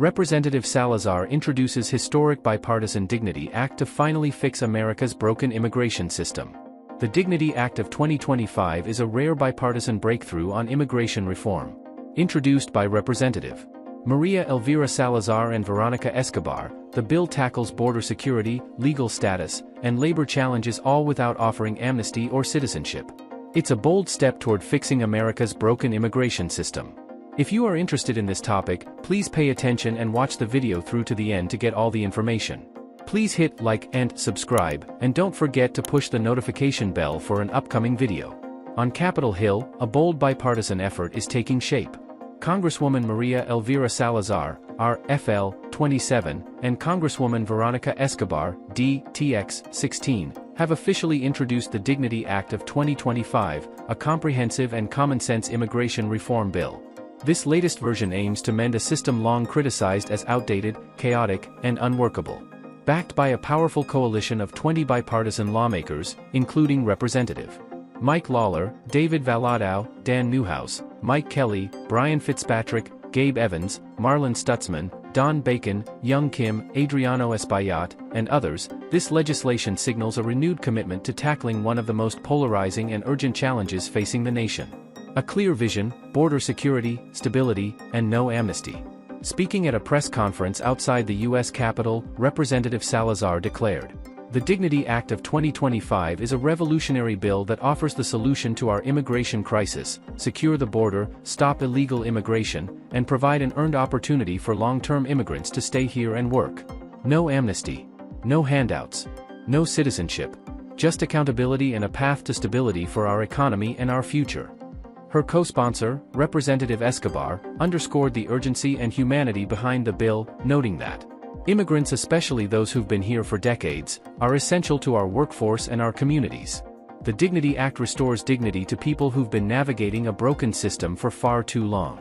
Representative Salazar introduces historic Bipartisan Dignity Act to finally fix America's broken immigration system. The Dignity Act of 2025 is a rare bipartisan breakthrough on immigration reform. Introduced by Representative Maria Elvira Salazar and Veronica Escobar, the bill tackles border security, legal status, and labor challenges, all without offering amnesty or citizenship. It's a bold step toward fixing America's broken immigration system. If you are interested in this topic, please pay attention and watch the video through to the end to get all the information. Please hit like and subscribe, and don't forget to push the notification bell for an upcoming video. On Capitol Hill, a bold bipartisan effort is taking shape. Congresswoman Maria Elvira Salazar, R.F.L. 27, and Congresswoman Veronica Escobar, D.T.X. 16, have officially introduced the Dignity Act of 2025, a comprehensive and common-sense immigration reform bill. This latest version aims to mend a system long criticized as outdated, chaotic, and unworkable. Backed by a powerful coalition of 20 bipartisan lawmakers, including Representative Mike Lawler, David Valadao, Dan Newhouse, Mike Kelly, Brian Fitzpatrick, Gabe Evans, Marlon Stutzman, Don Bacon, Young Kim, Adriano Espaillat, and others, this legislation signals a renewed commitment to tackling one of the most polarizing and urgent challenges facing the nation. A clear vision, border security, stability, and no amnesty. Speaking at a press conference outside the U.S. Capitol, Representative Salazar declared, "The Dignity Act of 2025 is a revolutionary bill that offers the solution to our immigration crisis, secure the border, stop illegal immigration, and provide an earned opportunity for long-term immigrants to stay here and work. No amnesty. No handouts. No citizenship. Just accountability and a path to stability for our economy and our future." Her co-sponsor, Representative Escobar, underscored the urgency and humanity behind the bill, noting that immigrants, especially those who've been here for decades, are essential to our workforce and our communities. The Dignity Act restores dignity to people who've been navigating a broken system for far too long.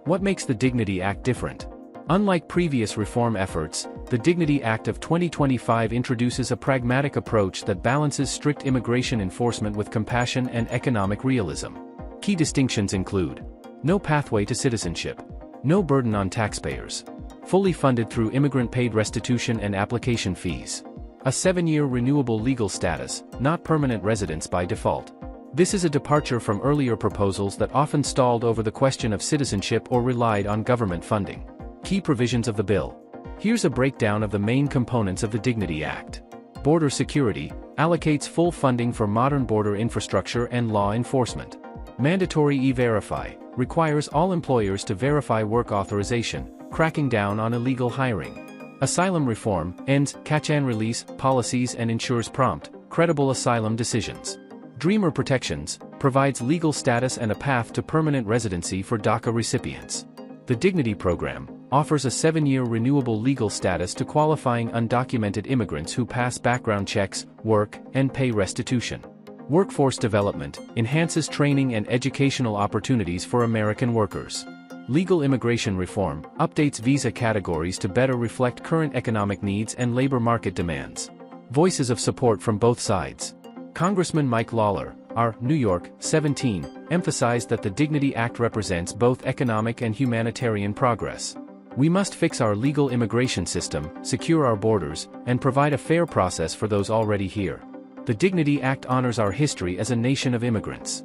What makes the Dignity Act different? Unlike previous reform efforts, the Dignity Act of 2025 introduces a pragmatic approach that balances strict immigration enforcement with compassion and economic realism. Key distinctions include: no pathway to citizenship, no burden on taxpayers, fully funded through immigrant-paid restitution and application fees, a 7-year renewable legal status, not permanent residence by default. This is a departure from earlier proposals that often stalled over the question of citizenship or relied on government funding. Key provisions of the bill. Here's a breakdown of the main components of the Dignity Act. Border security allocates full funding for modern border infrastructure and law enforcement. Mandatory E-Verify requires all employers to verify work authorization, cracking down on illegal hiring. Asylum reform ends catch-and-release policies and ensures prompt, credible asylum decisions. Dreamer Protections provides legal status and a path to permanent residency for DACA recipients. The Dignity Program offers a 7-year renewable legal status to qualifying undocumented immigrants who pass background checks, work, and pay restitution. Workforce development enhances training and educational opportunities for American workers. Legal immigration reform updates visa categories to better reflect current economic needs and labor market demands. Voices of support from both sides. Congressman Mike Lawler, R. New York, 17, emphasized that the Dignity Act represents both economic and humanitarian progress. "We must fix our legal immigration system, secure our borders, and provide a fair process for those already here. The Dignity Act honors our history as a nation of immigrants."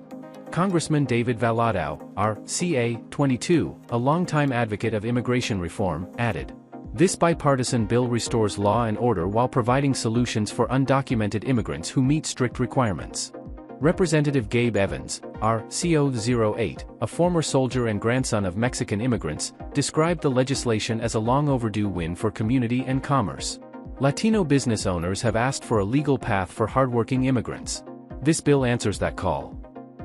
Congressman David Valadao, R.C.A. 22, a longtime advocate of immigration reform, added, "This bipartisan bill restores law and order while providing solutions for undocumented immigrants who meet strict requirements." Representative Gabe Evans, R.CO.08, a former soldier and grandson of Mexican immigrants, described the legislation as a long overdue win for community and commerce. Latino business owners have asked for a legal path for hardworking immigrants. This bill answers that call.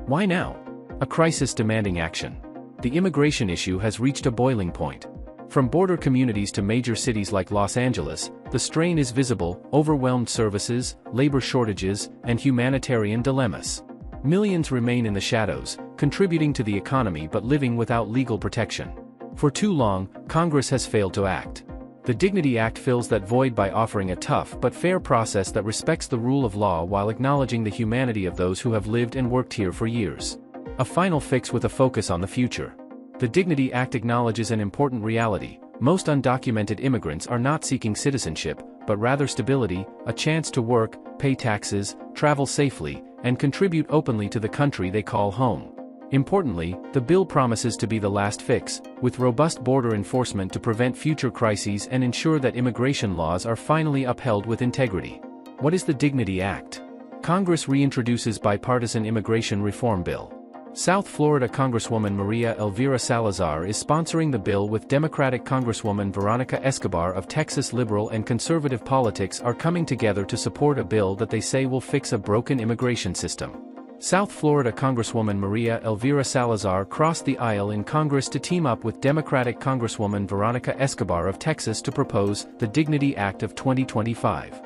Why now? A crisis demanding action. The immigration issue has reached a boiling point. From border communities to major cities like Los Angeles, the strain is visible: overwhelmed services, labor shortages, and humanitarian dilemmas. Millions remain in the shadows, contributing to the economy but living without legal protection. For too long, Congress has failed to act. The Dignity Act fills that void by offering a tough but fair process that respects the rule of law while acknowledging the humanity of those who have lived and worked here for years. A final fix with a focus on the future. The Dignity Act acknowledges an important reality: Most undocumented immigrants are not seeking citizenship, but rather stability, a chance to work, pay taxes, travel safely, and contribute openly to the country they call home. Importantly, the bill promises to be the last fix, with robust border enforcement to prevent future crises and ensure that immigration laws are finally upheld with integrity. What is the Dignity Act? Congress reintroduces bipartisan immigration reform bill. South Florida Congresswoman Maria Elvira Salazar is sponsoring the bill, with Democratic Congresswoman Veronica Escobar of Texas. Liberal and conservative politics are coming together to support a bill that they say will fix a broken immigration system. South Florida Congresswoman Maria Elvira Salazar crossed the aisle in Congress to team up with Democratic Congresswoman Veronica Escobar of Texas to propose the Dignity Act of 2025.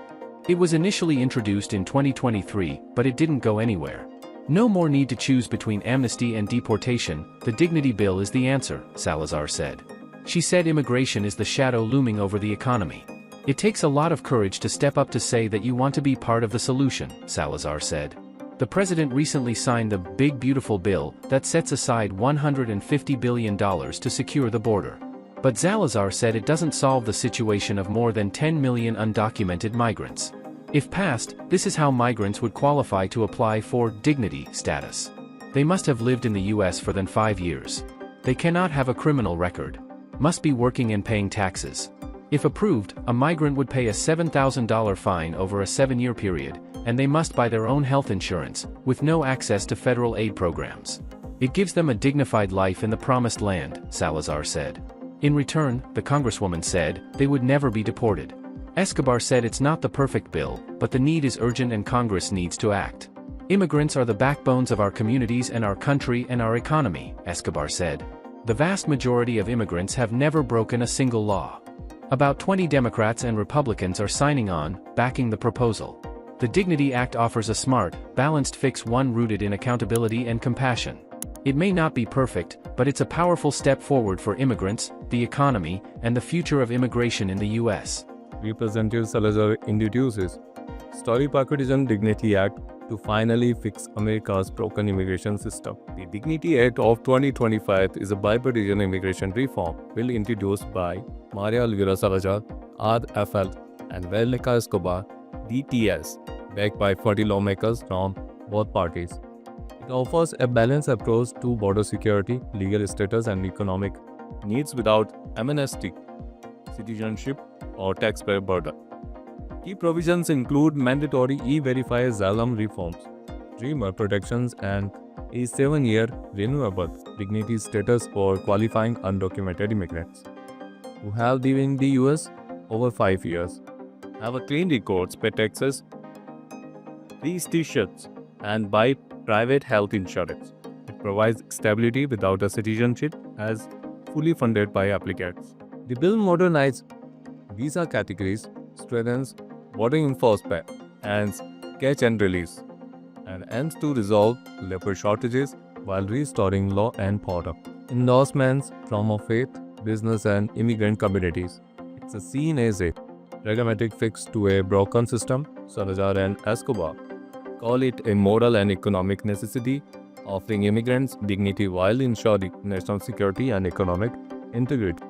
It was initially introduced in 2023, but it didn't go anywhere. No more need to choose between amnesty and deportation. The Dignity Bill is the answer, Salazar said. She said immigration is the shadow looming over the economy. It takes a lot of courage to step up to say that you want to be part of the solution, Salazar said. The president recently signed the Big Beautiful Bill that sets aside $150 billion to secure the border. But Salazar said it doesn't solve the situation of more than 10 million undocumented migrants. If passed, this is how migrants would qualify to apply for dignity status. They must have lived in the U.S. for than 5 years. They cannot have a criminal record. Must be working and paying taxes. If approved, a migrant would pay a $7,000 fine over a 7-year period, and they must buy their own health insurance, with no access to federal aid programs. It gives them a dignified life in the promised land, Salazar said. In return, the Congresswoman said, they would never be deported. Escobar said it's not the perfect bill, but the need is urgent and Congress needs to act. Immigrants are the backbones of our communities and our country and our economy, Escobar said. The vast majority of immigrants have never broken a single law. About 20 Democrats and Republicans are signing on, backing the proposal. The Dignity Act offers a smart, balanced fix, one rooted in accountability and compassion. It may not be perfect, but it's a powerful step forward for immigrants, the economy, and the future of immigration in the U.S. Representative Salazar introduces Bipartisan Dignity Act to finally fix America's broken immigration system. The Dignity Act of 2025 is a bipartisan immigration reform bill introduced by Maria Elvira Salazar, RFL, and Veronica Escobar, DTS, backed by 40 lawmakers from both parties. It offers a balanced approach to border security, legal status, and economic needs without amnesty, citizenship, or taxpayer burden. Key provisions include mandatory e-verify asylum reforms, dreamer protections, and a 7-year renewable dignity status for qualifying undocumented immigrants who have lived in the U.S. over 5 years, have a clean records, pay taxes, free t-shirts, and buy private health insurance. It provides stability without a citizenship, as fully funded by applicants. The bill modernizes visa categories, strengthens border enforcement, and catch and release, and aims to resolve labor shortages while restoring law and order. Endorsements from a faith, business, and immigrant communities. It's seen as a pragmatic fix to a broken system. Salazar and Escobar call it a moral and economic necessity, offering immigrants dignity while ensuring national security and economic integrity.